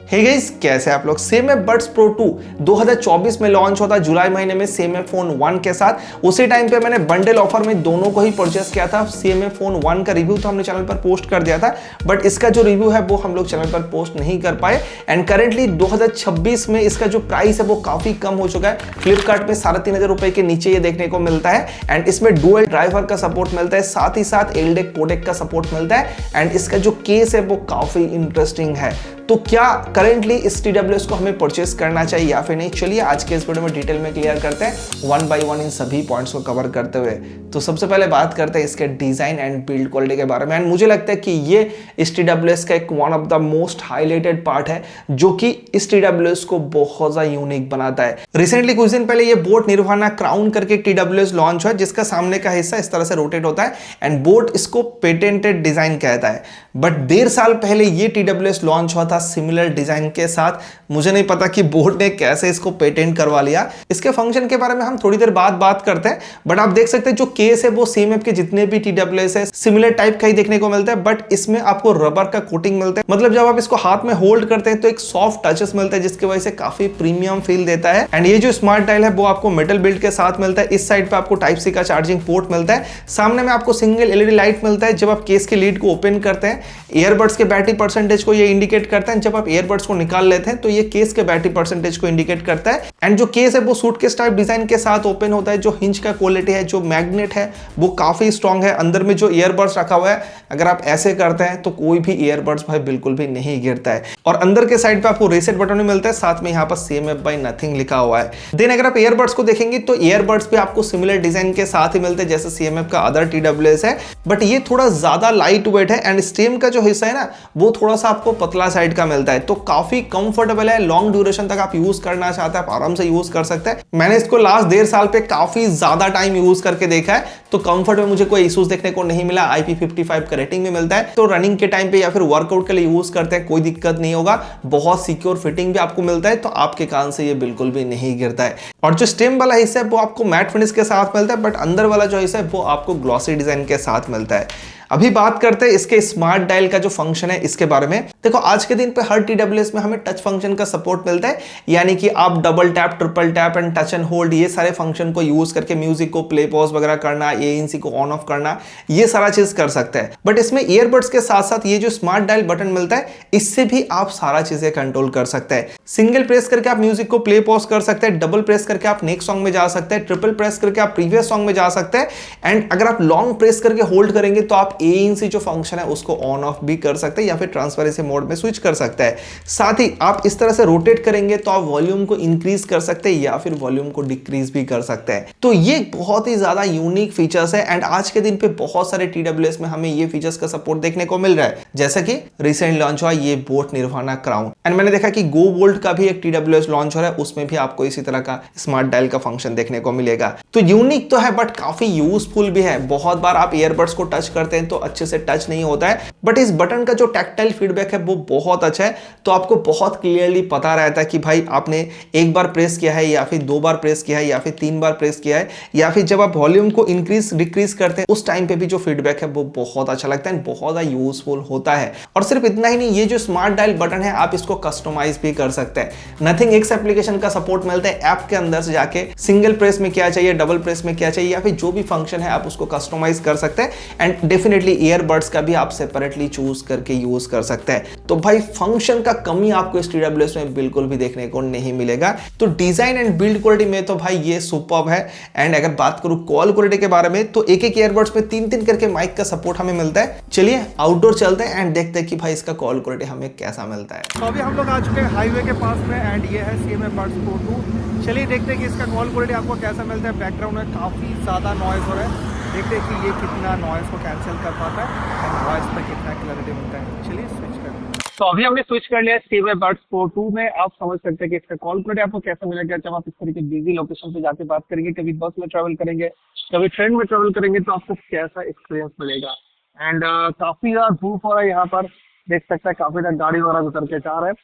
Hey guys, कैसे आप लोग। सेमएफ बड्स प्रो 2 2024 में लॉन्च होता जुलाई महीने में सेमएफ फोन 1 के साथ। उसी टाइम पे मैंने बंडल ऑफर में दोनों को ही परचेस किया था। सेमएफ फोन 1 का रिव्यू तो हमने चैनल पर पोस्ट कर दिया था, बट इसका जो रिव्यू है वो हम लोग चैनल पर पोस्ट नहीं कर पाए। एंड करेंटली 2026 में इसका जो प्राइस है वो काफी कम हो चुका है। फ्लिपकार्ट में 3,500 रुपए के नीचे ये देखने को मिलता है। एंड इसमें डुअल ड्राइवर का सपोर्ट मिलता है, साथ ही साथ एलडेक कोडेक का सपोर्ट मिलता है। एंड इसका जो केस है वो काफी इंटरेस्टिंग है। तो क्या करेंटली इस TWS को हमें परचेस करना चाहिए या फिर नहीं, चलिए आज के इस वीडियो में डिटेल में क्लियर करते हैं, वन बाय वन इन सभी पॉइंट्स को कवर करते हुए। तो सबसे पहले बात करते हैं इसके डिजाइन एंड बिल्ड क्वालिटी के बारे में। एंड मुझे लगता है कि ये इस TWS का एक one of the most highlighted part है, जो कि इस TWS को बहुत ज्यादा यूनिक बनाता है। रिसेंटली कुछ दिन पहले ये बोट निर्वाणा क्राउन करके एक TWS लॉन्च हुआ, जिसका सामने का हिस्सा इस तरह से रोटेट होता है एंड बोट इसको पेटेंटेड डिजाइन कहता है। बट 1.5 साल पहले ये TWS लॉन्च हुआ था सिमिलर डिजाइन के साथ। मुझे नहीं पता कि बोर्ड ने कैसे इसको पेटेंट करवा लिया। इसके फंक्शन के बारे में हम थोड़ी देर बाद बात करते हैं, बट आप देख सकते हैं जो केस है वो सेमएफ के जितने भी TWS है सिमिलर टाइप का ही देखने को मिलता है, बट इसमें आपको रबर का कोटिंग मिलता है। मतलब जब आप इसको हाथ में होल्ड करते हैं तो एक सॉफ्ट टचेस मिलता है, जिसकी वजह से काफी प्रीमियम फील देता है। एंड ये जो स्मार्ट डायल है वो आपको मेटल बिल्ड के साथ मिलता है। इस साइड पे आपको टाइप सी का चार्जिंग पोर्ट मिलता है। सामने में आपको सिंगल LED लाइट मिलता है। जब आप केस के लीड को ओपन करते हैं, ईयरबड्स के बैटरी परसेंटेज को ये इंडिकेट करता है। जब आप ईयरबड्स को निकाल लेते हैं तो ये केस के बैटरी परसेंटेज को इंडिकेट करता है। एंड जो केस है वो सूटकेस टाइप डिजाइन के साथ ओपन होता है। जो हिंज का क्वालिटी है, जो मैग्नेट है वो काफी स्ट्रांग है। अंदर में जो ईयरबड्स रखा हुआ है, अगर आप ऐसे करते हैं तो कोई भी ईयरबड्स भाई बिल्कुल भी नहीं गिरता है। और अंदर के साइड पे आपको रीसेट बटन भी मिलता है, साथ में यहाँ पर सेमएफ बाय नथिंग लिखा हुआ है। देन अगर आप ईयरबड्स को देखेंगे तो ईयरबड्स भी आपको सिमिलर डिजाइन के साथ ही मिलते हैं जैसे सेमएफ का अदर TWS है, बट ये थोड़ा ज्यादा लाइट वेट है। एंड स्टेम का जो हिस्सा है ना वो थोड़ा सा आपको पतला साइड का मिलता है, तो काफी कंफर्टेबल है। लॉन्ग ड्यूरेशन तक आप यूज करना चाहते हैं, आप आराम से यूज कर सकते हैं। मैंने इसको लास्ट 1.5 साल पे काफी ज्यादा टाइम यूज करके देखा है, तो कंफर्ट में मुझे कोई इश्यूज देखने को नहीं मिला। IP55 का रेटिंग भी मिलता है, तो रनिंग के टाइम पे या फिर वर्कआउट के लिए यूज करते हैं कोई दिक्कत नहीं होगा। बहुत सिक्योर फिटिंग भी आपको मिलता है, तो आपके कान से ये बिल्कुल भी नहीं गिरता है। और जो स्टेम वाला हिस्सा है वो आपको मैट फिनिश के साथ मिलता है, बट अंदर वाला जो हिस्सा है वो आपको ग्लॉसी डिजाइन के साथ मिलता है। अभी बात करते हैं इसके स्मार्ट डायल का जो फंक्शन है इसके बारे में। देखो, आज के दिन पे हर TWS में हमें टच फंक्शन का सपोर्ट मिलता है, यानी कि आप double tap, triple tap and touch and hold, ये सारे फंक्शन को यूज करके म्यूजिक को प्ले पॉज वगैरह करना, ANC को ऑन ऑफ करना, ये सारा चीज कर सकते हैं। बट इसमें ईयरबड्स के साथ साथ ये जो स्मार्ट डायल बटन मिलता है, इससे भी आप सारा चीजें कंट्रोल कर सकते हैं। सिंगल प्रेस करके आप म्यूजिक को प्ले पॉज कर सकते हैं, डबल प्रेस करके आप नेक्स्ट सॉन्ग में जा सकते हैं, ट्रिपल प्रेस करके आप प्रीवियस सॉन्ग में जा सकते हैं। एंड अगर आप लॉन्ग प्रेस करके होल्ड करेंगे तो आप ANC जो फंक्शन है उसको ऑन ऑफ भी कर सकते हैं या फिर ट्रांसपेरेंसी मोड में स्विच कर सकते हैं। साथ ही आप इस तरह से रोटेट करेंगे तो आप वॉल्यूम को इंक्रीज कर सकते हैं या फिर वॉल्यूम को डिक्रीज भी कर सकते हैं। तो ये बहुत ही ज्यादा यूनिक फीचर्स है। एंड आज के दिन पे बहुत सारे TWS में हमें ये फीचर्स का सपोर्ट देखने को मिल रहा है, जैसा कि रिसेंट लॉन्च हुआ ये बोट निर्वाणा क्राउन। एंड मैंने देखा कि गो वोल्ट का भी एक TWS लॉन्च हो रहा है, उसमें भी आपको इसी तरह का स्मार्ट डायल का फंक्शन देखने को मिलेगा। तो यूनिक तो है बट काफी यूजफुल भी है। बहुत बार आप ईयरबड्स को टच करते हैं तो अच्छे से टच नहीं होता है, बट इस बटन का जो टैक्टाइल फीडबैक है वो बहुत अच्छा है। तो आपको बहुत क्लियरली पता रहता है कि भाई आपने एक बार प्रेस किया है या फिर 2 बार प्रेस किया है या फिर 3 बार प्रेस किया है, या फिर जब आप वॉल्यूम को इंक्रीज डिक्रीज करते हैं उस टाइम पे भी जो फीडबैक है वो बहुत अच्छा लगता है, बहुत ज्यादा यूजफुल होता है। और सिर्फ इतना ही नहीं, ये जो स्मार्ट डायल बटन है आप इसको कस्टमाइज भी कर सकते हैं। नथिंग एक्स एप्लीकेशन का सपोर्ट मिलता है। ऐप के अंदर से जाके सिंगल प्रेस में क्या चाहिए, डबल प्रेस में क्या चाहिए, या फिर जो भी फंक्शन है आप उसको कस्टमाइज कर सकते हैं। एंड डेफिनेटली ईयरबड्स का भी आप सेपरेटली चूज करके यूज कर सकते हैं। तो भाई फंक्शन का कमी आपको इस TWS में बिल्कुल भी देखने को नहीं मिलेगा। तो डिजाइन एंड बिल्ड क्वालिटी में तो भाई ये सुपर्ब है। एंड अगर बात करूं कॉल क्वालिटी के बारे में तो एक एक ईयरबड्स में 3-3 करके माइक का सपोर्ट हमें मिलता है। चलिए आउटडोर चलते हैं एंड देखते हैं कि भाई इसका कॉल क्वालिटी हमें कैसा मिलता है। तो अभी हम लोग आ चुके हैं हाईवे के पास में एंड ये है सेमएफ बड्स प्रो 2। चलिए देखते हैं कि इसका कॉल क्वालिटी आपको कैसा मिलता है। बैकग्राउंड में काफ़ी ज़्यादा नॉइज़ हो रहा है, देखते हैं कि ये कितना नॉइज़ को कैंसिल कर पाता है एंड वॉइस पे कितना क्लैरिटी मिलता है। चलिए स्विच करते हैं। तो अभी हमने स्विच कर लिया सेमएफ बड्स प्रो 2 में। आप समझ सकते हैं कि इसका कॉल क्वालिटी आपको कैसा मिलेगा जब आप इस तरीके बिजी लोकेशन पे जाके बात करेंगे, कभी बस में ट्रैवल करेंगे, कभी ट्रेन में ट्रैवल करेंगे, तो आपको कैसा एक्सपीरियंस मिलेगा। एंड काफ़ी ज़्यादा धूप हो रहा है यहाँ पर, देख सकते हैं काफ़ी ज़्यादा गाड़ी वगैरह गुजर के जा रहा है।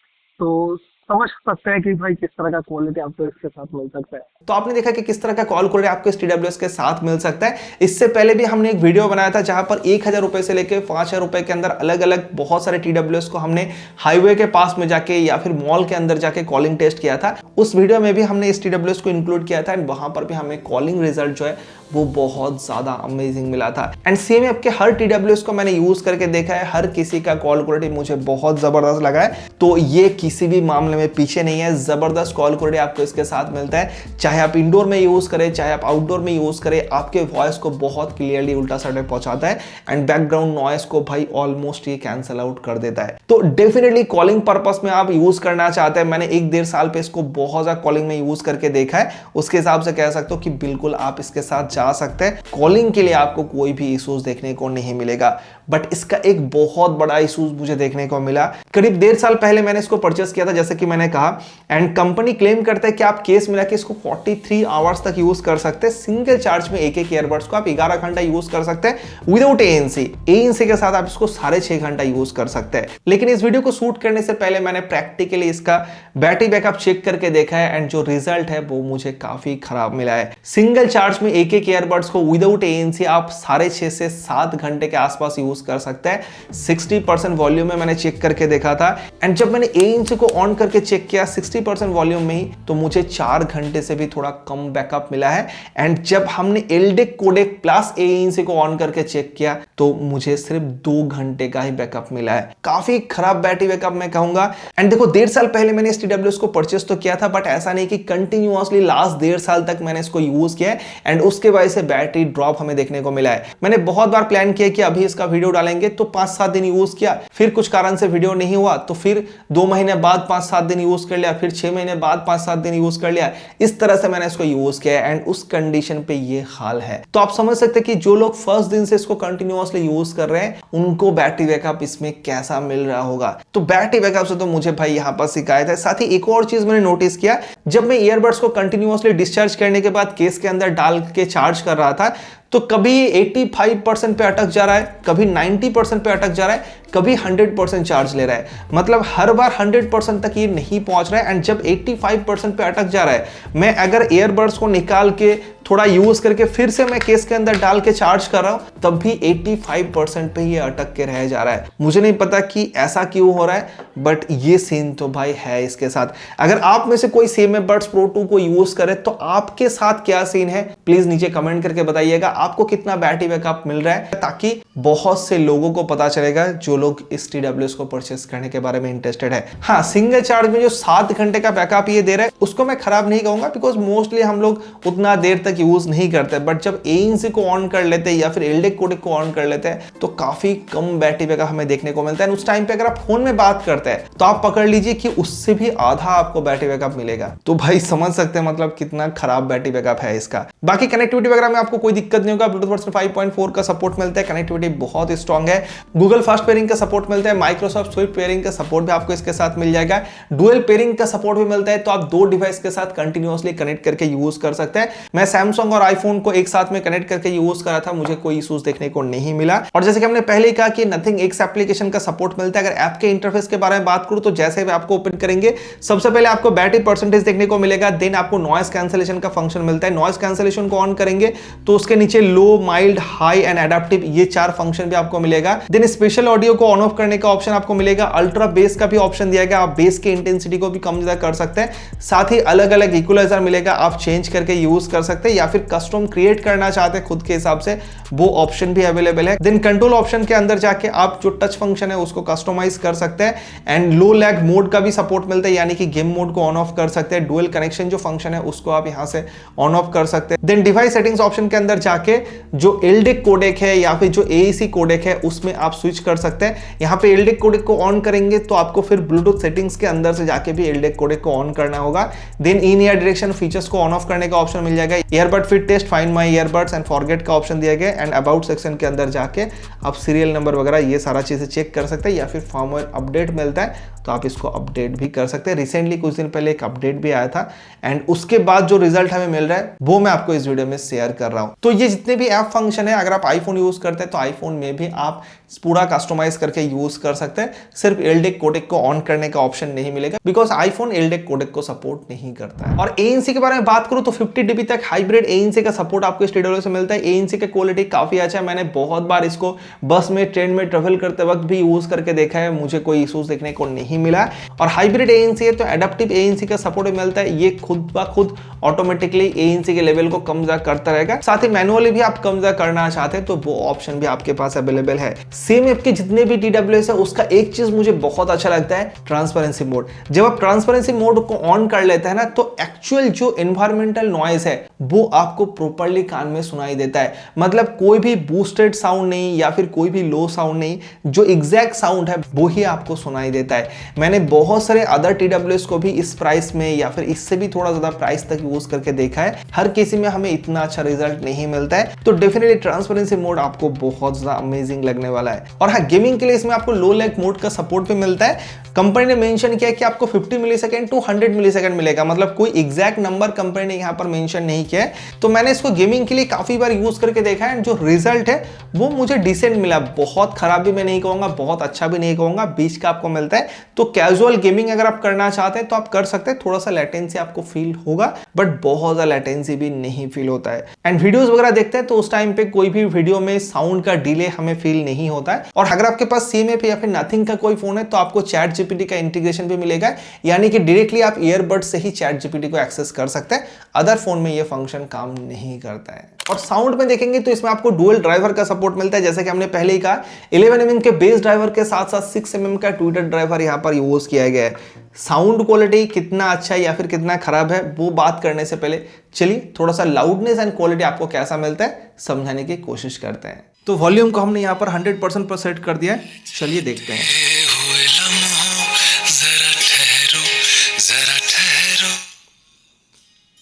तो समझ सकते हैं कि भाई किस तरह का क्वालिटी आपको इसके साथ मिल सकता है। तो आपने देखा कि किस तरह का कॉल क्वालिटी आपको इस TWS के साथ मिल सकता है। इससे पहले भी हमने एक वीडियो बनाया था जहां पर 1000 रुपए से लेकर 5000 रुपए के अंदर अलग अलग बहुत सारे TWS को हमने हाईवे के पास में जाके या फिर मॉल के अंदर जाके कॉलिंग टेस्ट किया था। उस वीडियो में भी हमने इस TWS को इंक्लूड किया था एंड वहां पर भी हमें कॉलिंग रिजल्ट जो है वो बहुत ज्यादा अमेजिंग मिला था। एंड सेम ऐप के हर TWS को मैंने यूज करके देखा है, हर किसी का कॉल क्वालिटी मुझे बहुत जबरदस्त लगा है। तो ये किसी भी मामले में पीछे नहीं है, जबरदस्त कॉल क्वालिटी आपको इसके साथ मिलता है। चाहे आप इंडोर में यूज करें, चाहे आप आउटडोर में यूज करें, आपके वॉइस को बहुत क्लियरली उल्टा साइड में पहुंचाता है एंड बैकग्राउंड नॉइस को भाई ऑलमोस्ट ये कैंसिल आउट कर देता है। तो डेफिनेटली कॉलिंग पर्पस में आप यूज करना चाहते हैं, मैंने 1-1.5 साल पे इसको बहुत ज्यादा कॉलिंग में यूज करके देखा है, उसके हिसाब से कह सकते हो कि बिल्कुल आप इसके साथ जा सकते हैं। कॉलिंग के लिए आपको कोई भी इश्यूज देखने को नहीं मिलेगा। बट इसका एक बहुत बड़ा इश्यूज मुझे देखने को मिला। करीब 1.5 साल पहले मैंने इसको परचेस किया था, जैसे कि मैंने कहा, एंड कंपनी क्लेम करता है कि आप केस मिला के इसको 43 आवर्स तक यूज कर सकते हैं। सिंगल चार्ज में एक ईयरबड्स को आप 11 घंटा यूज कर सकते हैं विदाउट ANC के साथ आप इसको 6.5 घंटा यूज कर सकते हैं। लेकिन इस वीडियो को शूट करने से पहले मैंने प्रैक्टिकली इसका बैटरी बैकअप चेक करके देखा है एंड जो रिजल्ट है वो मुझे काफी खराब मिला है। सिंगल चार्ज में एक ईयरबड्स को विदाउट ANC आप 6.5 से 7 घंटे के आसपास यूज कर सकते हैं। 60% वॉल्यूम में मैंने चेक करके देखा था एंड जब मैंने ANC को ऑन करके चेक किया 60% वॉल्यूम में ही, तो मुझे 4 घंटे से भी थोड़ा कम बैकअप मिला है। एंड जब हमने LDAC कोडेक प्लस ANC को ऑन करके चेक किया तो मुझे सिर्फ 2 घंटे का ही बैकअप मिला है। काफी खराब बैटरी बैकअप मैं कहूंगा। एंड देखो 1.5 साल पहले मैंने इस TWS को परचेस तो किया था, बट ऐसा नहीं कि कंटिन्यूअसली लास्ट 1.5 साल तक मैंने इसको यूज किया है एंड उसके वजह से बैटरी ड्रॉप हमें देखने को मिला है। मैंने बहुत बार प्लान किया कि अभी इसका वीडियो डालेंगे, तो 5-7 दिन यूज किया, फिर कुछ कारण से वीडियो नहीं हुआ, तो फिर 2 महीने बाद 5-7 दिन यूज कर लिया, फिर 6 महीने बाद 5-7 दिन यूज कर लिया। इस तरह से मैंने इसको यूज किया एंड उस कंडीशन पे ये हाल है। तो आप समझ सकते हैं कि जो लोग फर्स्ट दिन से इसको कंटिन्यूअसली यूज कर रहे हैं उनको बैटरी बैकअप इसमें कैसा मिल रहा होगा। तो बैटरी बैकअप से तो मुझे भाई यहाँ पर शिकायत है। साथ ही एक और चीज मैंने नोटिस किया, जब मैं ईयरबड्स को कंटिन्यूअसली डिस्चार्ज करने के बाद केस के अंदर डाल के चार्ज कर रहा था, तो कभी 85% पे अटक जा रहा है, कभी 90% पे अटक जा रहा है, कभी 100% चार्ज ले रहा है। मतलब हर बार 100% तक ये नहीं पहुंच रहा है। एंड जब 85% पे अटक जा रहा है, मैं अगर ईयरबड्स को निकाल के थोड़ा यूज करके फिर से मैं केस के अंदर डाल के चार्ज कर रहा हूं, तब भी 85% पे ये अटक के रह जा रहा है। मुझे नहीं पता कि ऐसा क्यों हो रहा है, बट ये सीन तो भाई है इसके साथ। अगर आप में से कोई CMF Buds Pro 2 को यूज करे तो आपके साथ क्या सीन है, प्लीज नीचे कमेंट करके बताइएगा। आपको कितना बैटरी बैकअप मिल रहा है, ताकि बहुत से लोगों को पता चलेगा जो लोग इस TWS को परचेस करने के बारे में इंटरेस्टेड है। हाँ, सिंगल चार्ज में जो 7 घंटे का बैकअप ये दे रहा है उसको मैं खराब नहीं कहूंगा, बिकॉज मोस्टली हम लोग उतना देर तक यूज नहीं करते। बट जब ANC को ऑन कर लेते हैं या फिर LDAC कोडेक को ऑन कर लेते हैं तो काफी कम बैटरी बैकअप हमें देखने को मिलता है। उस टाइम पे अगर आप फोन में बात करते हैं तो आप पकड़ लीजिए कि उससे भी आधा आपको बैटरी बैकअप मिलेगा। तो भाई समझ सकते हैं मतलब कितना खराब बैटरी बैकअप है इसका। बाकी कनेक्टिविटी वगैरह में आपको कोई दिक्कत नहीं होगा। ब्लूटूथ वर्जन 5.4 का सपोर्ट मिलता है, कनेक्टिविटी बहुत स्ट्रॉन्ग है। गूगल फास्ट पेयरिंग का सपोर्ट मिलता है, माइक्रोसॉफ्ट स्विफ्ट पेयरिंग का सपोर्ट भी आपको इसके साथ मिल जाएगा। डुअल पेयरिंग का सपोर्ट भी मिलता है, तो आप 2 डिवाइस के साथ कंटिन्यूअसली कनेक्ट करके यूज कर सकते हैं। मैं सैमसंग और आईफोन को एक साथ में कनेक्ट करके यूज करा था, मुझे कोई इश्यूज देखने को नहीं मिला। और जैसे कि हमने पहले ही कहा कि नथिंग एक्स एप्लीकेशन का सपोर्ट मिलता है। अगर ऐप के इंटरफेस के बारे में बात करूं तो जैसे भी आपको ओपन करेंगे सबसे पहले आपको बैटरी परसेंटेज देखने को मिलेगा, देन आपको नॉइस कैंसिलेशन का फंक्शन मिलता है। नॉइस कैंसिलेशन को ऑन करेंगे तो उसके नीचे लो, माइल्ड, हाई एंड एडेप्टिव ये 4 फंक्शन भी आपको मिलेगा। देन स्पेशल ऑडियो को ऑन ऑफ करने का ऑप्शन आपको मिलेगा। अल्ट्रा बेस का भी ऑप्शन दिया गया, आप बेस के इंटेंसिटी को भी कम ज्यादा कर सकते हैं। साथ ही अलग अलग इक्वलाइजर मिलेगा, आप चेंज करके यूज कर सकते हैं, या फिर कस्टम क्रिएट करना चाहते हैं खुद के हिसाब से, वो ऑप्शन भी अवेलेबल है। देन कंट्रोल ऑप्शन के अंदर जाके आप जो टच फंक्शन है उसको कस्टमाइज कर सकते हैं। एंड लो लैग मोड का भी सपोर्ट मिलता है, यानी कि गेम मोड को ऑन ऑफ कर सकते हैं। डुअल कनेक्शन जो फंक्शन है उसको आप यहां से ऑन ऑफ कर सकते हैं। देन डिवाइस सेटिंग्स ऑप्शन के अंदर जाके जो LDAC कोडेक है या फिर जो AAC कोडेक है उसमें आप स्विच कर सकते हैं। यहां पे LDAC कोडेक को ऑन करेंगे तो आपको फिर ब्लूटूथ सेटिंग्स के अंदर से जाके भी LDAC कोडेक को ऑन करना होगा। Then in ear direction features को ऑन ऑफ करने का ऑप्शन मिल जाएगा। Earbud fit test, find my earbuds and forget का ऑप्शन दिया गया एंड अबाउट सेक्शन के अंदर जाके आप सीरियल नंबर वगैरह ये सारा चीज़ें चेक कर सकते हैं, या फिर फर्मवेयर अपडेट मिलता है तो आप इसको अपडेट भी कर सकते हैं। रिसेंटली कुछ दिन पहले एक अपडेट भी आया था एंड उसके बाद जो रिजल्ट हमें मिल रहा है वो मैं आपको इस वीडियो में शेयर कर रहा हूं। तो ये जितने भी ऐप फंक्शन है, अगर आप आईफोन यूज करते हैं तो आईफोन में भी आप पूरा कस्टमाइज करके यूज कर सकते हैं। सिर्फ एलडेक कोडेक को ऑन करने का ऑप्शन नहीं मिलेगा बिकॉज आईफोन एलडेक कोडेक को सपोर्ट नहीं करता है। और ANC के बारे में बात करूं तो 50 dB तक हाइब्रिड ANC का सपोर्ट आपको इस TWS से मिलता है। ANC का क्वालिटी काफी अच्छा है, मैंने बहुत बार इसको बस में, ट्रेन में ट्रेवल करते वक्त भी यूज करके देखा है, मुझे कोई इश्यूज देखने को नहीं मिला। और हाइब्रिड ANC है तो एडेप्टिव ANC का सपोर्ट मिलता है, ये खुद ब खुद ऑटोमेटिकली ANC के लेवल को कम ज्यादा करता रहेगा। साथ ही मैनुअली भी आप कम ज्यादा करना चाहते हैं तो वो ऑप्शन भी आपके पास अवेलेबल है। सेम ऐप के जितने भी TWS है उसका एक चीज मुझे बहुत अच्छा लगता है, ट्रांसपेरेंसी मोड। जब आप ट्रांसपेरेंसी मोड को ऑन कर लेते हैं ना तो एक्चुअल जो एनवायरमेंटल नॉइज है वो आपको प्रॉपर्ली कान में सुनाई देता है। मतलब कोई भी बूस्टेड साउंड नहीं या फिर कोई भी लो साउंड नहीं, जो एग्जैक्ट साउंड है वो ही आपको सुनाई देता है। मैंने बहुत सारे अदर TWS को भी इस प्राइस में या फिर इससे भी थोड़ा ज्यादा प्राइस तक यूज करके देखा है, हर किसी में हमें इतना अच्छा रिजल्ट नहीं मिलता है। तो डेफिनेटली ट्रांसपेरेंसी मोड आपको बहुत ज्यादा अमेजिंग लगने वाला है। और हाँ, गेमिंग के लिए इसमें आपको लो लैग मोड का सपोर्ट भी मिलता है। कंपनी ने मेंशन किया कि आपको 50 मिलीसेकंड टू 100 मिलीसेकंड मिलेगा, मतलब कोई एग्जैक्ट नंबर कंपनी ने यहाँ पर मेंशन नहीं किया है। तो मैंने इसको गेमिंग के लिए काफी बार यूज करके देखा है, जो रिजल्ट है वो मुझे डिसेंट मिला। बहुत खराब भी मैं नहीं कहूंगा, बहुत अच्छा भी नहीं कहूंगा, बीच का आपको मिलता है। तो कैजुअल गेमिंग अगर आप करना चाहते हैं तो आप कर सकते हैं। थोड़ा सा लेटेंसी आपको फील होगा बट बहुत ज्यादा लेटेंसी भी नहीं फील होता है। एंड वीडियोस वगैरह देखते हैं तो उस टाइम पे कोई भी वीडियो में साउंड का डिले हमें फील नहीं होता है। और अगर आपके पास सेम ऐप या फिर नथिंग का कोई फोन है तो आपको चैट जीपीटी का इंटीग्रेशन भी मिलेगा, यानी कि डायरेक्टली आप ईयरबड से ही चैट जीपीटी को एक्सेस कर सकते हैं। अदर फोन में ये फंक्शन काम नहीं करता है। और साउंड में देखेंगे तो इसमें आपको डुअल ड्राइवर का सपोर्ट मिलता है, जैसे कि हमने पहले ही कहा 11mm के बेस ड्राइवर के साथ साथ 6mm का ट्विटर ड्राइवर यहाँ पर यूज किया गया है। साउंड क्वालिटी कितना अच्छा है या फिर कितना खराब है वो बात करने से पहले चलिए थोड़ा सा लाउडनेस एंड क्वालिटी आपको कैसा मिलता है समझाने की कोशिश करते हैं। तो वॉल्यूम को हमने यहाँ पर 100% पर सेट कर दिया है, चलिए देखते हैं।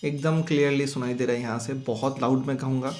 एकदम क्लियरली सुनाई दे रहा है यहाँ से, बहुत लाउड में कहूँगा।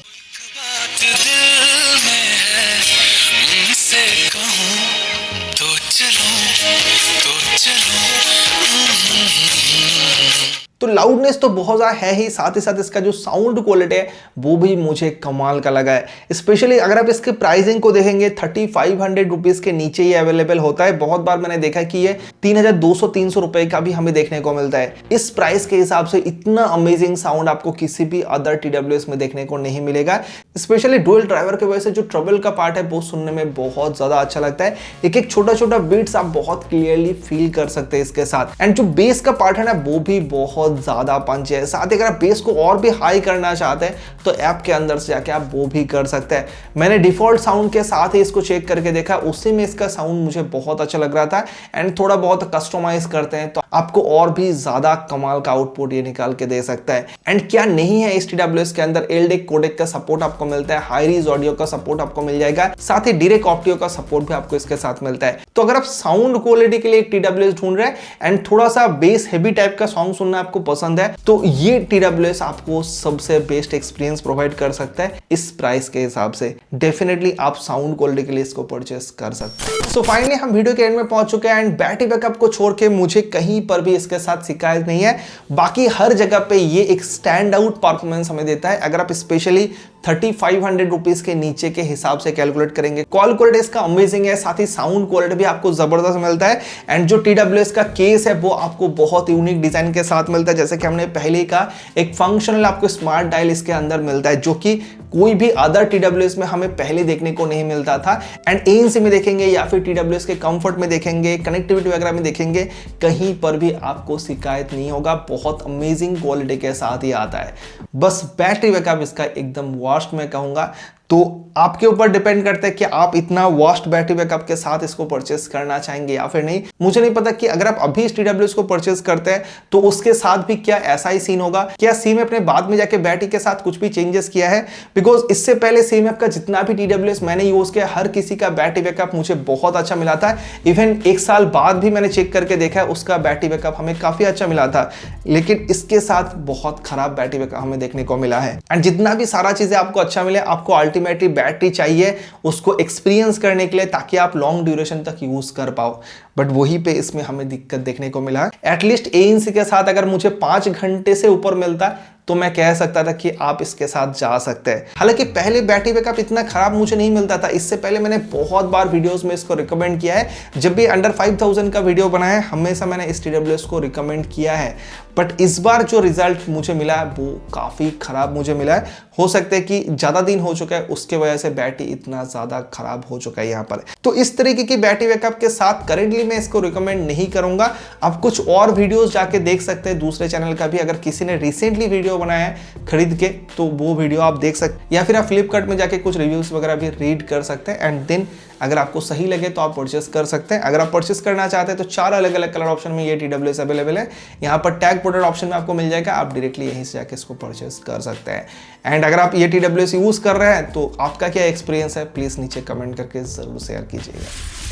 तो लाउडनेस तो बहुत ज़्यादा है ही, साथ ही साथ इसका जो साउंड क्वालिटी है वो भी मुझे कमाल का लगा है। स्पेशली अगर आप इसके प्राइसिंग को देखेंगे 3500 रुपीज़ के नीचे ये अवेलेबल होता है। बहुत बार मैंने देखा कि ये 3200-300 रुपए का भी हमें देखने को मिलता है। इस प्राइस के हिसाब से इतना अमेजिंग साउंड आपको किसी भी अदर TWS में देखने को नहीं मिलेगा। स्पेशली डुअल ड्राइवर की वजह से जो ट्रबल का पार्ट है वो सुनने में बहुत ज़्यादा अच्छा लगता है। एक एक छोटा छोटा बीट्स आप बहुत क्लियरली फील कर सकते हैं इसके साथ। एंड जो बेस का पार्ट है ना वो भी बहुत ज्यादा पंच है। साथ ही अगर आप बेस को और भी हाई करना चाहते हैं तो ऐप के अंदर से जाके आप वो भी कर सकते हैं। मैंने डिफॉल्ट साउंड के साथ ही इसको चेक करके देखा, उसी में इसका साउंड मुझे बहुत अच्छा लग रहा था। एंड थोड़ा बहुत कस्टमाइज करते हैं तो आपको और भी ज्यादा कमाल का आउटपुट ये निकाल के दे सकता है। एंड क्या नहीं है इस TWS के अंदर, एलडेक कोडेक का सपोर्ट आपको मिलता है, हाई रीज ऑडियो का सपोर्ट आपको मिल जाएगा, साथ ही डायरेक्ट ऑडियो का सपोर्ट भी आपको इसके साथ मिलता है। तो अगर आप साउंड क्वालिटी के लिए एक TWS ढूंढ रहे हैं एंड थोड़ा सा बेस हेवी टाइप का सॉन्ग सुनना आपको पसंद है तो ये TWS आपको सबसे बेस्ट एक्सपीरियंस प्रोवाइड कर सकता है इस प्राइस के हिसाब से। डेफिनेटली आप साउंड क्वालिटी के लिए इसको परचेस कर सकते हैं। सो फाइनली हम वीडियो के एंड में पहुंच चुके हैं एंड बैटरी बैकअप को छोड़ के मुझे कहीं पर भी इसके साथ शिकायत नहीं है। बाकी हर जगह पे ये एक स्टैंड आउट परफॉर्मेंस हमें देता है। अगर आप स्पेशली 3500 रुपीज के नीचे के हिसाब से कैलकुलेट करेंगे, कॉल क्वालिटी इसका अमेजिंग है, साथ ही साउंड क्वालिटी भी आपको जबरदस्त मिलता है। एंड जो TWS का केस है वो आपको बहुत यूनिक डिजाइन के साथ मिलता है, जैसे कि हमने पहले का एक फंक्शनल आपको स्मार्ट डायल इसके अंदर मिलता है, जो कि कोई भी अदर TWS में हमें पहले देखने को नहीं मिलता था। एंड ANC में देखेंगे या फिर TWS के कंफर्ट में देखेंगे, कनेक्टिविटी वगैरह में देखेंगे, कहीं पर भी आपको शिकायत नहीं होगा। बहुत अमेजिंग क्वालिटी के साथ ही आता है। बस बैटरी बैकअप इसका एकदम वर्स्ट में कहूंगा। तो आपके ऊपर डिपेंड करता है कि आप इतना वास्ट बैटरी बैकअप के साथ इसको परचेस करना चाहेंगे या फिर नहीं। मुझे नहीं पता कि अगर आप अभी इस TWS को परचेस करते हैं तो उसके साथ भी क्या ऐसा ही सीन होगा, क्या CMF ने बाद में जाके बैटरी के साथ कुछ भी चेंजेस किया है। बिकॉज इससे पहले CMF का जितना भी TWS मैंने यूज किया, हर किसी का बैटरी बैकअप मुझे बहुत अच्छा मिला था। इवन 1 साल बाद भी मैंने चेक करके देखा है, उसका बैटरी बैकअप हमें काफी अच्छा मिला था। लेकिन इसके साथ बहुत खराब बैटरी बैकअप हमें देखने को मिला है। एंड जितना भी सारा चीजें आपको अच्छा मिले, आपको अल्टीमेटली बैटरी चाहिए उसको एक्सपीरियंस करने के लिए, ताकि आप लॉन्ग ड्यूरेशन तक यूज कर पाओ। बट वही पे इसमें हमें दिक्कत देखने को मिला है। एटलीस्ट ANC के साथ अगर मुझे 5 घंटे से ऊपर मिलता तो मैं कह सकता था कि आप इसके साथ जा सकते हैं। हालांकि पहले बैटरी बैकअप इतना खराब मुझे नहीं मिलता था। इससे पहले मैंने बहुत बार वीडियोस में इसको रिकमेंड किया है। जब भी अंडर 5000 का वीडियो बनाया है, हमेशा मैंने इस TWS को रिकमेंड किया है। बट इस बार जो रिजल्ट मुझे मिला है वो काफी खराब मुझे मिला है। हो सकता है कि ज्यादा दिन हो चुका है, उसके वजह से बैटरी इतना ज्यादा खराब हो चुका है यहाँ पर। तो इस तरीके की बैटरी बैकअप के साथ करेंटली मैं इसको रिकमेंड नहीं करूंगा। आप कुछ और वीडियोस जाके देख सकते हैं दूसरे चैनल का भी। अगर किसी ने रिसेंटली वीडियो बनाया है खरीद के तो वो वीडियो आप देख सकते, या फिर आप फ्लिपकार्ट में जाके कुछ रिव्यूज वगैरह भी रीड कर सकते हैं। एंड देन अगर आपको सही लगे तो आप परचेस कर सकते हैं। अगर आप परचेस करना चाहते हैं तो 4 अलग अलग कलर ऑप्शन में ये TWS अवेलेबल है। यहाँ पर टैग प्रोडक्ट ऑप्शन में आपको मिल जाएगा, आप डायरेक्टली यहीं से जाके इसको परचेस कर सकते हैं। एंड अगर आप ये TWS यूज कर रहे हैं तो आपका क्या एक्सपीरियंस है, प्लीज नीचे कमेंट करके जरूर शेयर कीजिएगा।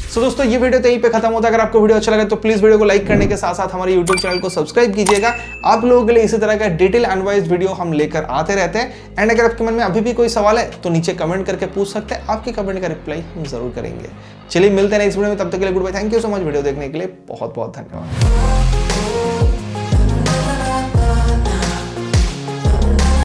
सो दोस्तों, ये वीडियो तो यहीं पे खत्म होता है। अगर आपको वीडियो अच्छा लगे तो प्लीज वीडियो को लाइक करने के साथ साथ हमारे YouTube चैनल को सब्सक्राइब कीजिएगा। आप लोगों के लिए इसी तरह का डिटेल एनालाइज्ड वीडियो हम लेकर आते रहते हैं। एंड अगर आपके मन में अभी भी कोई सवाल है तो नीचे कमेंट करके पूछ सकते हैं। आपके कमेंट का रिप्लाई हम जरूर करेंगे। चलिए मिलते हैं नेक्स्ट वीडियो में, तब तक के लिए goodbye. Thank you so much video देखने के लिए, बहुत बहुत धन्यवाद।